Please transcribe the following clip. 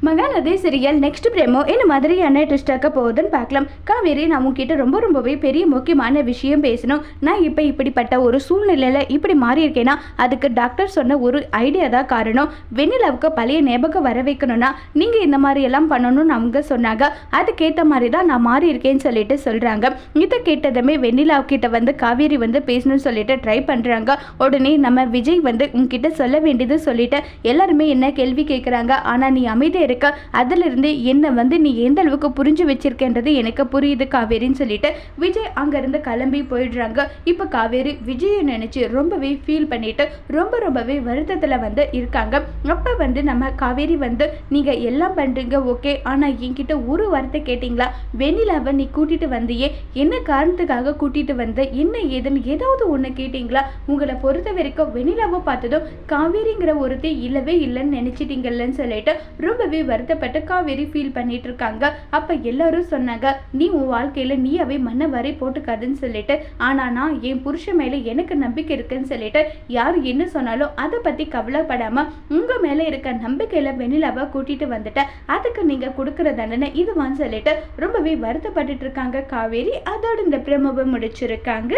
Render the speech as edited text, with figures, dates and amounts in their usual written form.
Mahanadi serial next பிரேமோ என்ன மாதிரியான ட்விஸ்டாக்க போகுதுன்னு பார்க்கலாம். காவேரி, நான் உங்ககிட்ட ரொம்பவே பெரிய முக்கியமான விஷயம் பேசணும். நான் இப்போ இப்படிப்பட்ட ஒரு சூழ்நிலையில் இப்படி மாறி இருக்கேன்னா அதுக்கு டாக்டர் சொன்ன ஒரு ஐடியா தான் காரணம். வெண்ணிலாவுக்கு பழைய ஞாபகம் வர வைக்கணும்னா நீங்கள் இந்த மாதிரி எல்லாம் பண்ணணும்னு அவங்க சொன்னாங்க. அதுக்கேற்ற மாதிரி தான் நான் மாறி இருக்கேன்னு சொல்லிட்டு சொல்கிறாங்க. இதை கேட்டதுமே வெண்ணிலாவுக்கிட்ட வந்து காவேரி வந்து பேசணும்னு சொல்லிட்டு ட்ரை பண்ணுறாங்க. உடனே நம்ம விஜய் வந்து உங்ககிட்ட சொல்ல வேண்டியது சொல்லிட்டு எல்லாருமே என்ன கேள்வி கேட்குறாங்க. ஆனால் நீ அமைதியாக இருக்க, அதிலிருந்து என்ன வந்து நீ எந்த அளவுக்கு புரிஞ்சு வச்சிருக்கேன்றது எனக்கு புரியுது காவேரின்னு சொல்லிட்டு விஜய் அங்கிருந்து கிளம்பி போயிடுறாங்க. இப்போ காவேரி விஜயை நினைச்சு ரொம்பவே ஃபீல் பண்ணிட்டு ரொம்பவே வருத்தத்துல வந்து இருக்காங்க. அப்ப வந்து நம்ம காவேரி வந்து நீங்க எல்லாம் பண்றீங்க ஓகே, ஆனா என்கிட்ட ஒரு வார்த்தை கேட்டீங்களா? வெண்ணிலாவை நீ கூட்டிட்டு வந்தியே, என்ன காரணத்துக்காக கூட்டிட்டு வந்த, என்ன ஏதுன்னு ஏதாவது ஒண்ணு கேட்டீங்களா? உங்களை பொறுத்த வரைக்கும் வெண்ணிலாவை பார்த்ததும் காவேரிங்கிற ஒருத்தே இல்லவே இல்லைன்னு நினைச்சிட்டீங்கல்லன்னு சொல்லிட்டு ரொம்பவே வருத்தப்பட்டு காவேரி ஃபீல் பண்ணிட்டு இருக்காங்க. அப்ப எல்லாரும் சொன்னாங்க, நீ உன் வாழ்க்கையில நீயாவே மண்ணை வரை போட்டுக்காதுன்னு சொல்லிட்டு. ஆனா நான் என் புருஷன் மேல எனக்கு நம்பிக்கை இருக்குன்னு சொல்லிட்டு யார் என்ன சொன்னாலும் அதை பத்தி கவலைப்படாம உங்க மேல இருக்க நம்பிக்கையில வெண்ணிலாவை கூட்டிட்டு வந்துட்டேன். அதுக்கு நீங்க கொடுக்கற தண்டனை இதுவான்னு சொல்லிட்டு ரொம்பவே வருத்தப்பட்டுட்டு இருக்காங்க காவேரி. அதோட இந்த பிரமவை முடிச்சிருக்காங்க.